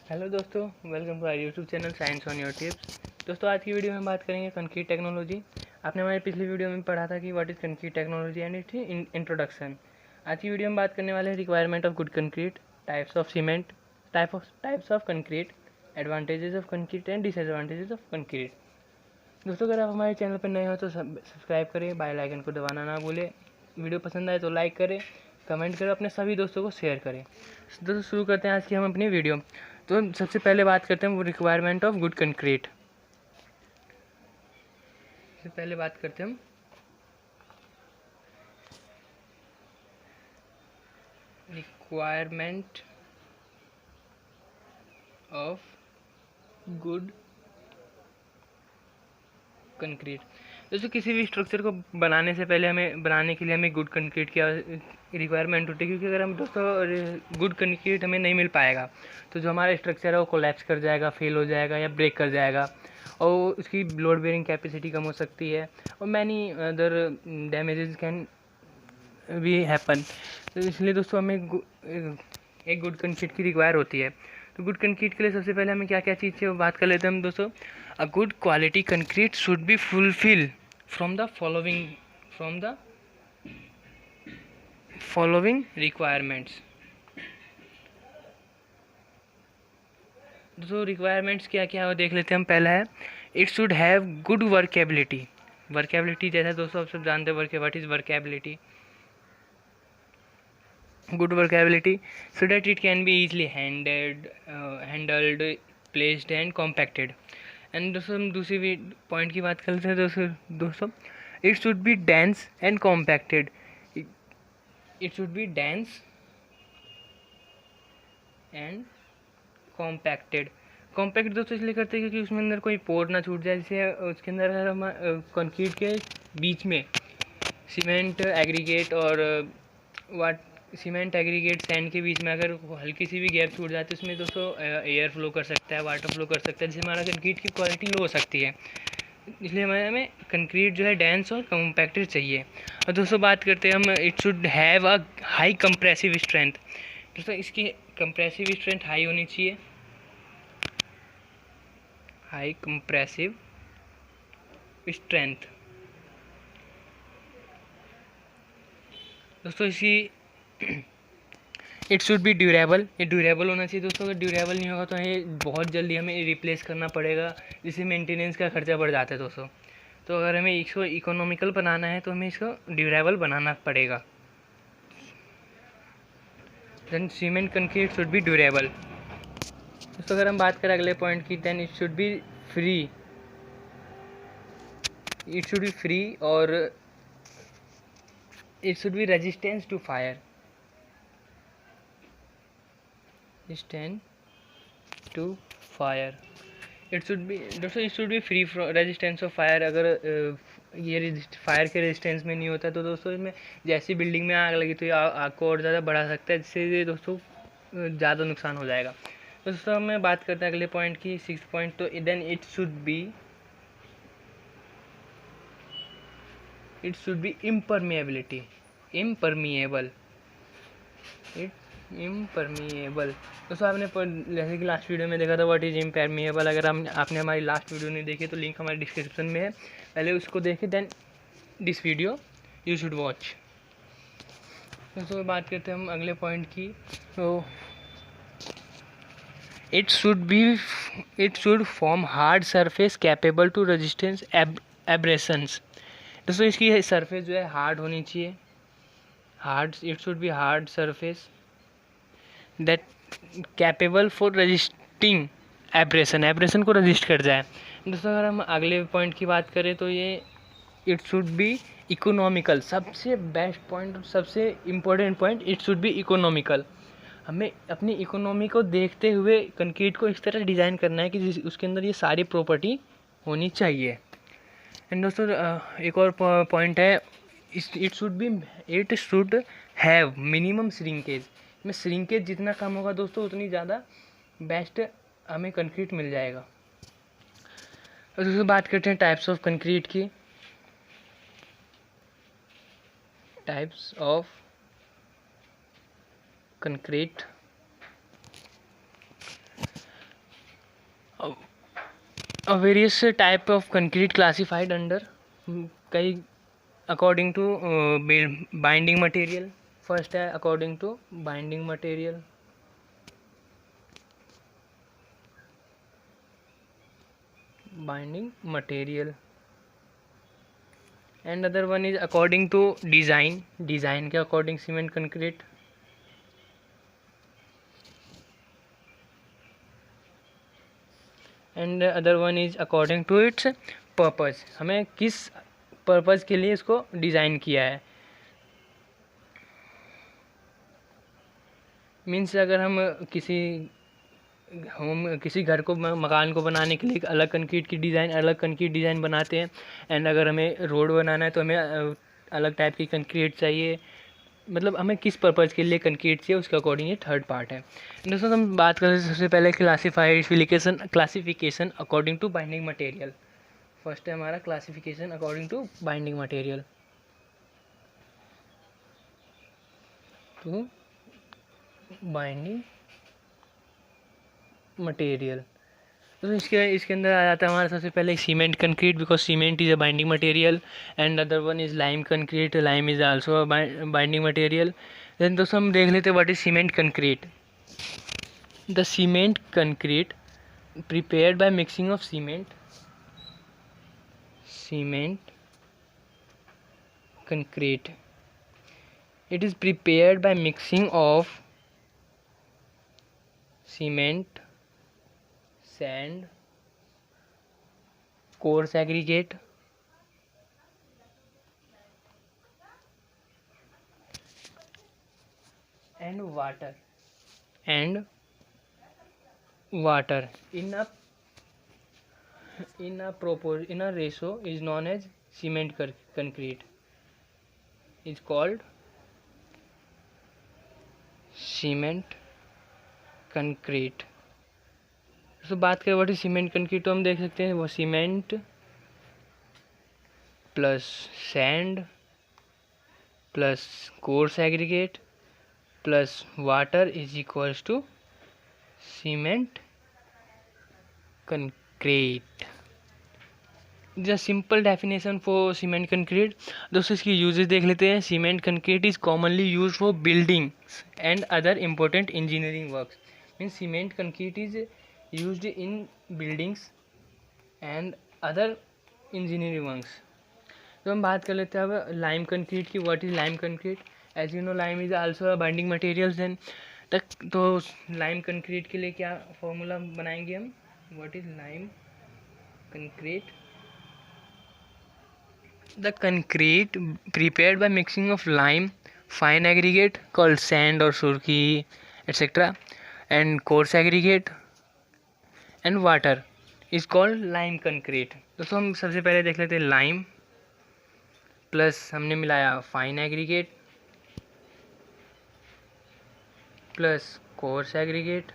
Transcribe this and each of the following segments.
Hello दोस्तों, welcome to our YouTube channel science on your tips. दोस्तों, आज की वीडियो में बात करेंगे कंक्रीट टेक्नोलॉजी। आपने हमारी पिछली वीडियो में पढ़ा था कि what is concrete technology and it's introduction. आज की वीडियो में बात करने वाले हैं requirement of good concrete, types of cement, types of concrete, advantages of concrete and disadvantages of concrete. दोस्तों, अगर आप हमारे चैनल पर नए हो तो सब्सक्राइब करें, बेल आइकन को दबाना ना भूलें। वीडियो पसंद आए तो लाइक करें, कमेंट करें, अपने सभी दोस्तों को शेयर करें। दोस्तों, शुरू करते हैं आज की हम अपनी वीडियो। तो सबसे पहले बात करते हैं वो रिक्वायरमेंट ऑफ गुड कंक्रीट। सबसे पहले बात करते हैं हम रिक्वायरमेंट ऑफ गुड कंक्रीट। दोस्तों, किसी भी स्ट्रक्चर को बनाने से पहले बनाने के लिए हमें गुड कंक्रीट की रिक्वायरमेंट होती है, क्योंकि अगर हम दोस्तों गुड कंक्रीट हमें नहीं मिल पाएगा तो जो हमारा स्ट्रक्चर है वो कोलैप्स कर जाएगा, फेल हो जाएगा या ब्रेक कर जाएगा, और उसकी लोड बेयरिंग कैपेसिटी कम हो सकती है और मैनी अदर डैमेजेस कैन भी हैपन। तो इसलिए दोस्तों हमें एक गुड कंक्रीट की रिक्वायर होती है। तो गुड कंक्रीट के लिए सबसे पहले हमें क्या क्या चीज़ है वो बात कर लेते हैं हम दोस्तों। A good quality concrete should be fulfil from the following requirements. दोस्तों, रिक्वायरमेंट्स क्या क्या है वो देख लेते हैं हम। पहला है it should have good workability. Workability जैसा दोस्तों आप सब जानते हैं what is workability. Good workability so that it can be easily handled, placed and compacted. And दोस्तों हम दूसरी पॉइंट की बात कर लेते हैं। दोस्तों it should B dense and compacted. It should B dense and compacted. Compact दोस्तों इसलिए करते हैं क्योंकि उसमें अंदर कोई पोर ना छूट जाए। जैसे उसके अंदर अगर हम कंक्रीट के बीच में सीमेंट एग्रीगेट और सीमेंट एग्रीगेट सैंड के बीच में अगर हल्की सी भी गैप छूट जाती है उसमें दोस्तों एयर फ्लो कर सकता है, वाटर फ्लो कर सकता है, जिससे हमारा कंक्रीट की क्वालिटी लो हो सकती है। इसलिए हमें कंक्रीट जो है डेंस और कॉम्पैक्टेड चाहिए। और दोस्तों बात करते हैं हम it should have a high compressive strength. दोस्तों इसकी कंप्रेसिव स्ट्रेंथ हाई होनी चाहिए, हाई कंप्रेसिव स्ट्रेंथ। दोस्तों इसकी इट शुड बी ड्यूरेबल। ये ड्यूरेबल होना चाहिए दोस्तों। अगर ड्यूरेबल नहीं होगा तो ये बहुत जल्दी हमें रिप्लेस करना पड़ेगा, जिससे मेंटेनेंस का खर्चा बढ़ जाता है दोस्तों। तो अगर हमें इसको इकोनॉमिकल बनाना है तो हमें इसको ड्यूरेबल बनाना पड़ेगा। Then cement concrete should be durable. दोस्तों अगर हम बात करें अगले पॉइंट की, then it should be free. It should be free और it should be resistance to fire. To fire it should be दोस्तों it should be free from resistance of fire. अगर ये फायर के रेजिस्टेंस में नहीं होता तो दोस्तों इसमें जैसी बिल्डिंग में आग लगी तो ये आग को और ज़्यादा बढ़ा सकता है, जिससे ये दोस्तों ज़्यादा नुकसान हो जाएगा। तो दोस्तों हम बात करते हैं अगले पॉइंट की, 6 पॉइंट। तो then it should be impermeability. Impermeable दोस्तों आपने जैसे कि लास्ट वीडियो में देखा था व्हाट इज इम्परमिएबल। अगर आपने हमारी लास्ट वीडियो नहीं देखी तो लिंक हमारे डिस्क्रिप्शन में है, पहले उसको देखें, then this video you should watch. दोस्तों बात करते हैं हम अगले पॉइंट की। तो it should form hard surface capable to resistance abrasions. दोस्तों इसकी सरफेस जो है हार्ड होनी चाहिए, it should be hard surface that capable for resisting abrasion को रजिस्ट कर जाए। दोस्तों अगर हम अगले पॉइंट की बात करें तो ये इट शुड बी इकोनॉमिकल। सबसे बेस्ट पॉइंट, सबसे important point, it should B economical. हमें अपनी इकोनॉमी को देखते हुए कंक्रीट को इस तरह डिज़ाइन करना है कि उसके अंदर ये सारी प्रॉपर्टी होनी चाहिए। एंड दोस्तों एक और पॉइंट है, it should have minimum shrinkage. में श्रिंकेज जितना कम होगा दोस्तों उतनी ज़्यादा बेस्ट हमें कंक्रीट मिल जाएगा। और दोस्तों बात करते हैं टाइप्स ऑफ कंक्रीट की। Types of concrete. Various type of concrete classified under, कई according to binding material. First है according to binding material, binding material, and other one is according to design, design के अकॉर्डिंग cement concrete. And other one is according to its purpose, हमें किस purpose के लिए इसको design किया है। मीन्स अगर हम किसी घर को मकान को बनाने के लिए एक अलग कंक्रीट की डिज़ाइन, अलग कंक्रीट डिज़ाइन बनाते हैं। एंड अगर हमें रोड बनाना है तो हमें अलग टाइप की कंक्रीट चाहिए। मतलब हमें किस पर्पज़ के लिए कंक्रीट चाहिए उसके अकॉर्डिंग ये थर्ड पार्ट है। दोस्तों हम बात करें सबसे पहले classification according to binding material. First है हमारा classification according to binding material. तो बाइंडिंग मटेरियल, तो इसके अंदर आ जाता है हमारा सबसे पहले cement concrete, because cement is a binding material. And other one is lime concrete, lime is also a binding material. Then दोस्तों हम देख लेते हैं what is cement concrete. The cement concrete prepared by mixing of cement concrete, it is prepared by mixing of cement, sand, coarse aggregate, and water in a ratio is known as cement concrete, is called cement concrete. तो बात करें what is cement concrete, तो हम देख सकते हैं वो cement plus sand plus coarse aggregate plus water is equals to cement concrete. The simple definition for cement concrete. दोस्तों इसकी यूजेस देख लेते हैं। Cement concrete is commonly use for buildings and other important engineering works. Means cement concrete is used in buildings and other engineering works. तो हम बात कर लेते हैं अब लाइम कंक्रीट की। What is lime concrete? As you know lime is also a binding material. Then तो lime concrete के लिए क्या फॉर्मूला बनाएंगे हम? What is lime concrete? The concrete prepared by mixing of lime, fine aggregate called sand or surki etc. and coarse aggregate and water is called lime concrete। दोस्तों हम सबसे पहले देख लेते हैं लाइम प्लस हमने मिलाया fine aggregate plus coarse aggregate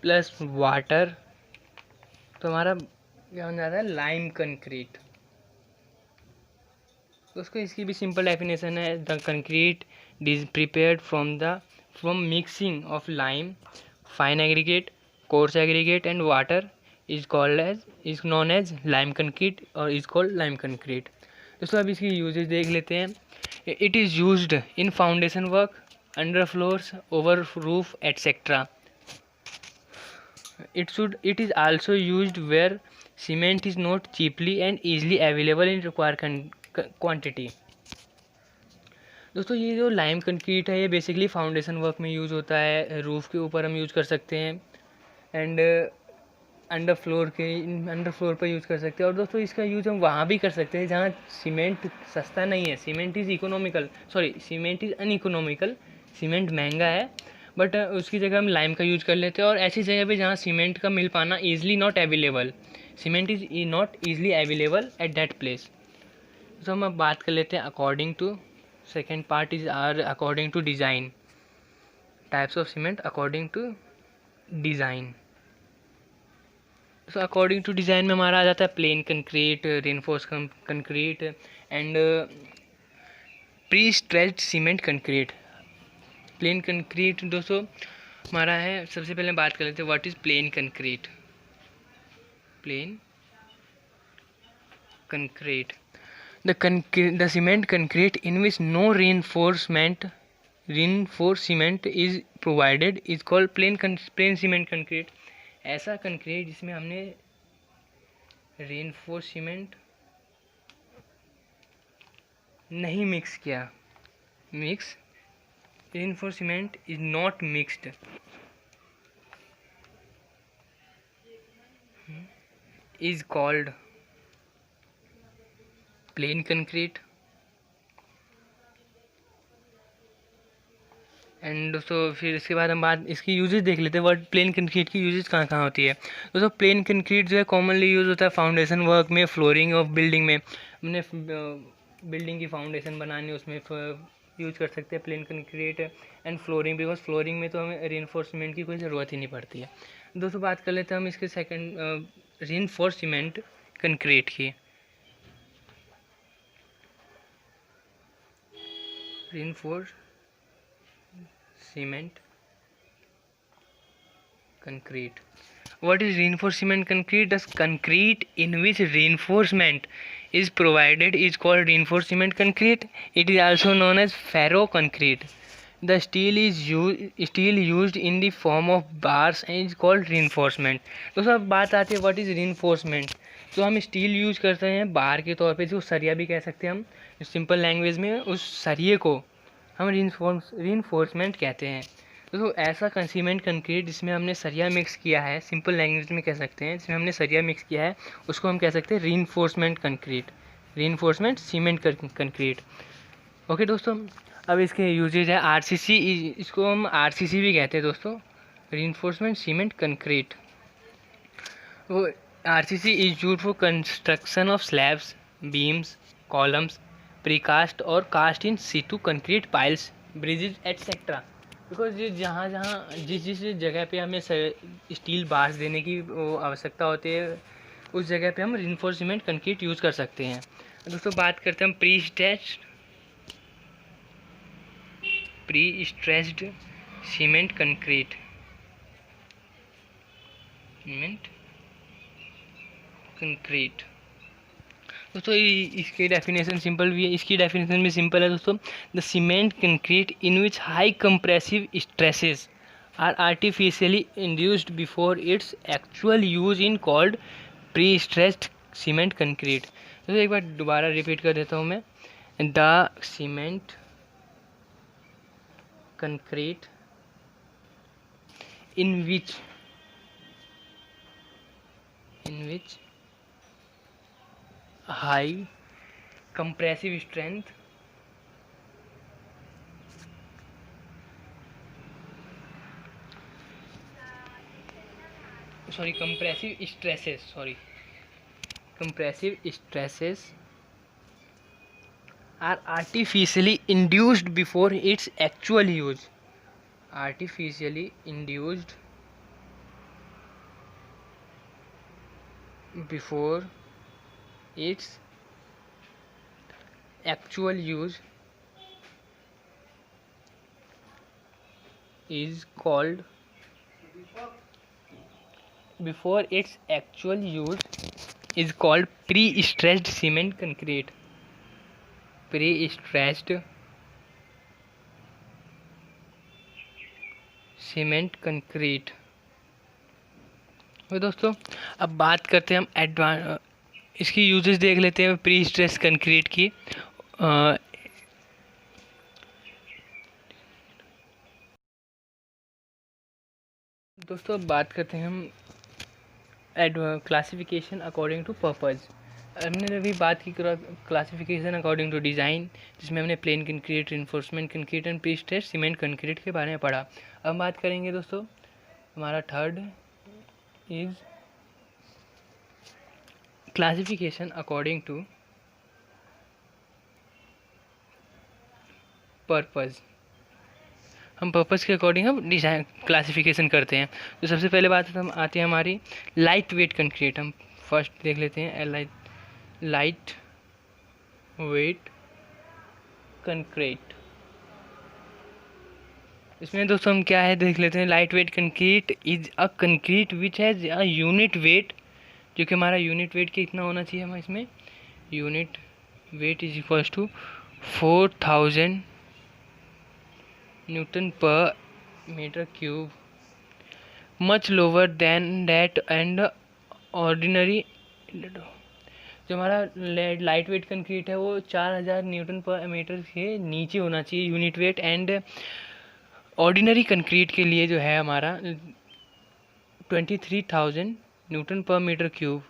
plus water, तो हमारा क्या बन जाता है? Lime concrete. तो उसको इसकी भी सिंपल डेफिनेशन है। The concrete is prepared from mixing of lime, fine aggregate, coarse aggregate and water is known as lime concrete और इज कॉल्ड लाइम कंक्रीट। दोस्तों अब इसकी यूजेज देख लेते हैं। It is used in foundation work, under floors, over roof etcetera. It is also used where cement is not cheaply and easily available in required quantity। दोस्तों ये जो lime concrete है ये बेसिकली फाउंडेशन वर्क में use होता है। Roof के ऊपर हम यूज़ कर सकते हैं एंड अंडर फ्लोर पर यूज़ कर सकते हैं। और दोस्तों इसका यूज़ हम वहाँ भी कर सकते हैं जहाँ सीमेंट सस्ता नहीं है। सीमेंट इज़ अनइकोनॉमिकल, सीमेंट महंगा है, बट उसकी जगह हम लाइम का यूज़ कर लेते हैं। और ऐसी जगह पे जहाँ सीमेंट का मिल पाना easily not available, cement is not easily available at that place. तो हम अब बात कर लेते हैं according to, second part is are according to design, types of cement according to design. तो अकॉर्डिंग टू डिज़ाइन में हमारा आ जाता है plain concrete, reinforce concrete and pre stretched cement concrete. Plain concrete दोस्तों हमारा है, सबसे पहले बात कर लेते हैं what is plain concrete. Plain concrete, the cement concrete in which no reinforcement is provided is called plain cement concrete। ऐसा कंक्रीट जिसमें हमने reinforcement नहीं मिक्स किया, reinforcement is not mixed is called plain concrete। And दोस्तों फिर इसके बाद हम बात इसकी यूजेस देख लेते हैं, वर्ड प्लेन कंक्रीट की यूजेस कहाँ कहाँ होती है। दोस्तों प्लेन कंक्रीट जो है कॉमनली यूज़ होता है फाउंडेशन वर्क में, फ्लोरिंग ऑफ बिल्डिंग में। हमने बिल्डिंग की फाउंडेशन बनानी है उसमें यूज कर सकते हैं plane concrete. And flooring, because flooring में तो हमें रीइंफोर्समेंट की कोई ज़रूरत ही नहीं पड़ती है। दोस्तों बात कर लेते हैं हम इसके सेकेंड रीइंफोर्समेंट कंक्रीट की। Cement concrete. What is reinforced cement concrete? The concrete in which reinforcement is provided is called reinforced cement concrete. It is also known as ferro concrete. The steel used in the form of bars and is called reinforcement. दोस्तों अब बात आती है what is reinforcement। तो हम steel use करते हैं बार के तौर पे, जो सरिया भी कह सकते हैं हम सिंपल लैंग्वेज में, उस सरिये को हम रीइंफोर्समेंट कहते हैं। तो ऐसा सीमेंट कंक्रीट जिसमें हमने सरिया मिक्स किया है, सिंपल लैंग्वेज में कह सकते हैं, जिसमें हमने सरिया मिक्स किया है उसको हम कह सकते हैं reinforcement concrete, reinforcement cement concrete. Okay दोस्तों, अब इसके यूजेज है आरसीसी, इसको हम आरसीसी भी कहते हैं दोस्तों, रीइंफोर्समेंट सीमेंट कंक्रीट। वो RCC is used for construction of slabs, beams, columns, precast और cast in situ concrete piles, bridges etcetera. Because ये जहाँ जिस जगह पे हमें स्टील बार्स देने की आवश्यकता होती है, उस जगह पे हम रीइंफोर्समेंट कंक्रीट यूज़ कर सकते हैं। दोस्तों बात करते हैं हम प्री स्ट्रेस्ड सीमेंट कंक्रीट। दोस्तों इसकी डेफिनेशन सिंपल भी है, इसकी डेफिनेशन भी सिंपल है दोस्तों। The cement concrete in which high compressive stresses are artificially induced before its actual use in called pre stressed cement concrete. दोस्तों एक बार दोबारा रिपीट कर देता हूँ मैं, the cement concrete in which high compressive strength compressive stresses are artificially induced before its actual use, artificially induced before its actual use is called pre-stressed cement concrete, pre-stressed cement concrete. तो दोस्तों अब बात करते हैं हम इसकी uses देख लेते हैं प्री स्ट्रेस कंक्रीट की। दोस्तों अब बात करते हैं हम क्लासिफिकेशन अकॉर्डिंग टू पर्पज़। हमने अभी बात की क्लासिफिकेशन अकॉर्डिंग टू डिज़ाइन, जिसमें हमने plane concrete, reinforcement concrete and pre stressed cement concrete के बारे में पढ़ा। अब हम बात करेंगे दोस्तों, हमारा third is classification according to purpose. हम पर्पज़ के अकॉर्डिंग हम डिज़ाइन क्लासिफिकेशन करते हैं। तो सबसे पहले बात हम आती है हमारी लाइट वेट कंक्रीट। हम फर्स्ट देख लेते हैं लाइट वेट कंक्रीट। इसमें दोस्तों हम क्या है देख लेते हैं। Light weight concrete is a concrete which has a unit weight, जो कि हमारा यूनिट वेट कितना होना चाहिए हमें इसमें, unit weight is equals to 4000 newton per metre cube, much lower than that and ordinary. जो हमारा लाइट वेट कंक्रीट है वो 4000 न्यूटन पर मीटर से नीचे होना चाहिए unit weight, and ordinary concrete के लिए जो है हमारा 23,000 न्यूटन पर मीटर क्यूब।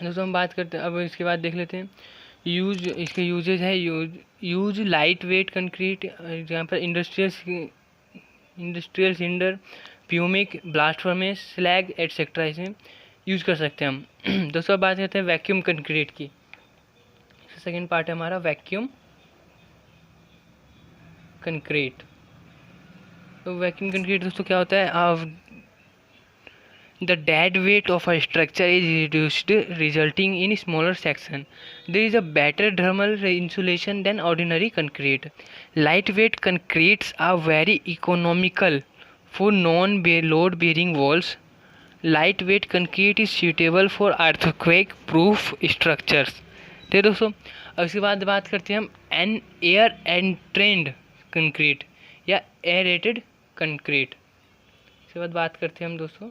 दोस्तों हम बात करते हैं अब, इसके बाद देख लेते हैं इसके यूजेज है। यूज लाइट वेट कंक्रीट जहाँ पर industrial cinder, pumice, blast furnace, slag etcetera इसे यूज कर सकते हैं हम। दोस्तों अब बात करते हैं वैक्यूम कंक्रीट की। सेकेंड पार्ट है हमारा वैक्यूम कंक्रीट। तो वैक्यूम कंक्रीट दोस्तों क्या होता है, the dead weight of a structure is reduced, resulting in smaller section. There is a better thermal insulation than ordinary concrete. Lightweight concretes are very economical for non-load bearing walls. Lightweight concrete is suitable for earthquake proof structures. ठीक है दोस्तों, अब इसके बाद बात करते हैं हम एन एयर एंट्रेंड कंक्रीट या एयरेटेड कंक्रीट। इसके बाद बात करते हैं हम दोस्तों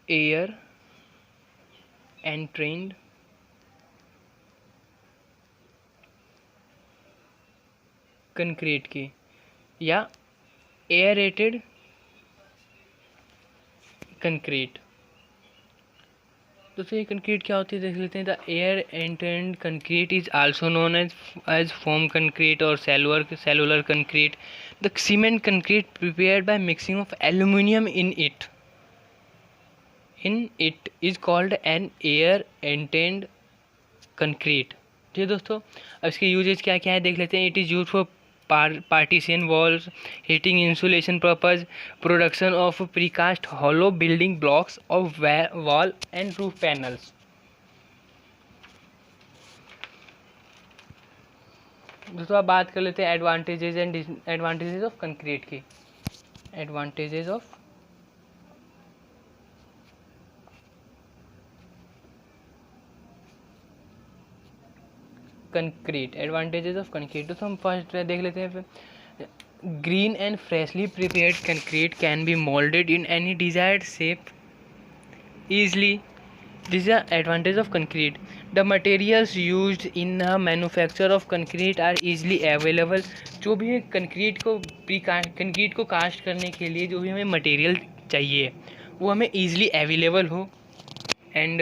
एयर एंट्रेंड कंक्रीट की या एयरेटेड कंक्रीट। दोस्तों ये कंक्रीट क्या होती है देख लेते हैं। The air entrained concrete is also known as foam concrete और cellular concrete. The cement concrete prepared by mixing of aluminium in it is called an air entrained concrete। ठीक है दोस्तों, अब इसके यूजेज क्या क्या है देख लेते हैं। It is use for partition walls, heating, insulation purpose, production of precast hollow building blocks of wall and roof panels. दोस्तों अब बात कर लेते हैं advantages and disadvantages of concrete की। Advantages of concrete, advantages of concrete. तो हम first देख लेते हैं। Green and freshly prepared concrete can be moulded in any desired shape easily. This is the advantage of concrete. The materials used in the manufacture of concrete are easily available. जो भी concrete को cast करने के लिए जो भी हमें material चाहिए वो हमें ईजिली अवेलेबल हो, and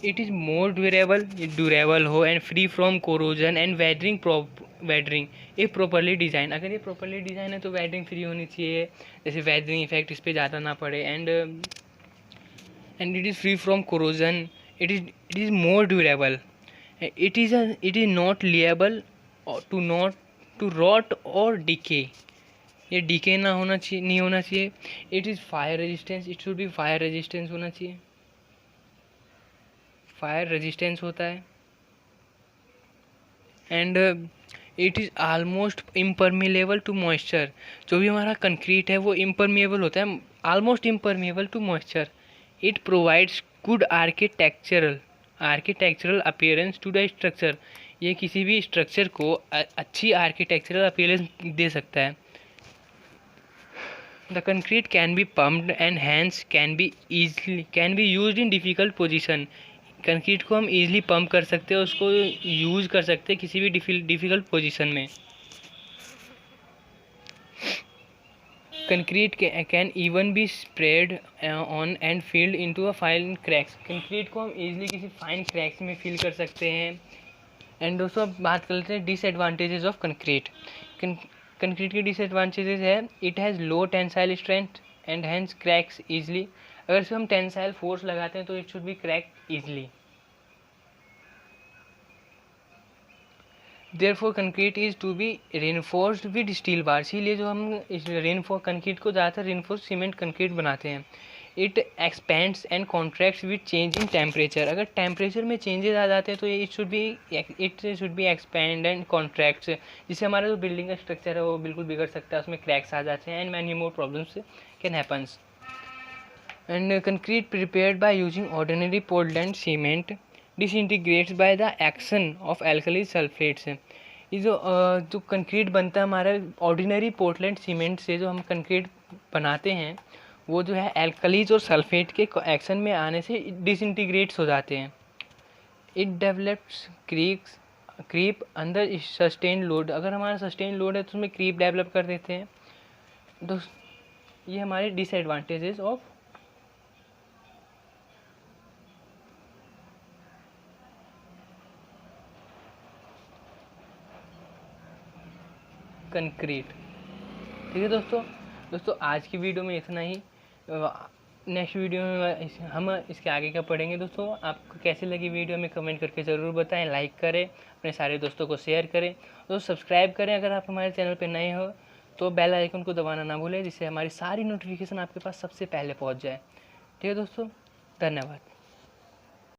it is more durable हो and free from corrosion and weathering एक प्रॉपरली डिज़ाइन। अगर ये प्रॉपरली डिज़ाइन है तो वेदरिंग फ्री होनी चाहिए, जैसे वेदरिंग इफेक्ट इस पर ज़्यादा ना पड़े, and it is free from corrosion. It is more durable. It is not liable to rot or decay. ये decay ना होना चाहिए, नहीं होना चाहिए। It is fire resistance. It should be fire resistance होना चाहिए। फायर रेजिस्टेंस होता है, and it is almost impermeable to moisture. जो भी हमारा कंक्रीट है वो इम्परमेबल होता है, almost impermeable to moisture. It provides good architectural appearance to the structure. ये किसी भी स्ट्रक्चर को अच्छी आर्किटेक्चरल अपीयरेंस दे सकता है। The concrete can be pumped and hence can be used in difficult position. Concrete को हम इजीली पंप कर सकते हैं, उसको यूज़ कर सकते हैं किसी भी डिफ़िकल्ट पोजीशन में। Concrete can even be spread on and field into a fine cracks. Concrete को हम इजीली किसी फाइन क्रैक्स में फील कर सकते हैं। एंड दोस्तों अब बात कर लेते हैं डिसएडवांटेजेस ऑफ कंक्रीट। कंक्रीट के डिसएडवांटेजेस है, it has low tensile strength and hence cracks easily. अगर इसमें हम टेंसाइल फोर्स लगाते हैं तो it should be crack easily. Therefore concrete is to be reinforced with steel bar. इसीलिए जो हम कंक्रीट को ज़्यादातर रेनफोर्स सीमेंट कंक्रीट बनाते हैं। It expends and contracts with change in temperature. अगर टेम्परेचर में चेंजेस आ जाते हैं तो it should B expand and contracts, जिससे हमारा जो बिल्डिंग का स्ट्रक्चर है वो बिल्कुल बिगड़ सकता है, उसमें क्रैक्स आ जाते हैं and many more problems can happens. And concrete prepared by using ordinary Portland cement डिसइंटीग्रेट्स by the action of alkali sulphates. ये जो कंक्रीट बनता है हमारा ऑर्डिनरी पोर्टलैंड सीमेंट से, जो हम कंक्रीट बनाते हैं वो जो है एल्कलीज और सल्फेट के एक्शन में आने से डिसइंटीग्रेट्स हो जाते हैं। इट डेवलप्स क्रीप अंदर सस्टेन लोड। अगर हमारा सस्टेन लोड है तो उसमें क्रीप डेवलप कर देते हैं। तो ये हमारे डिसएडवांटेजेस ऑफ कंक्रीट। ठीक है दोस्तों आज की वीडियो में इतना ही। नेक्स्ट वीडियो में हम इसके आगे का पढ़ेंगे। दोस्तों आपको कैसी लगी वीडियो में कमेंट करके ज़रूर बताएं, लाइक करें, अपने सारे दोस्तों को शेयर करें, तो सब्सक्राइब करें। अगर आप हमारे चैनल पर नए हो तो बेल आइकन को दबाना ना भूलें, जिससे हमारी सारी नोटिफिकेशन आपके पास सबसे पहले पहुंच जाए। ठीक है दोस्तों, धन्यवाद।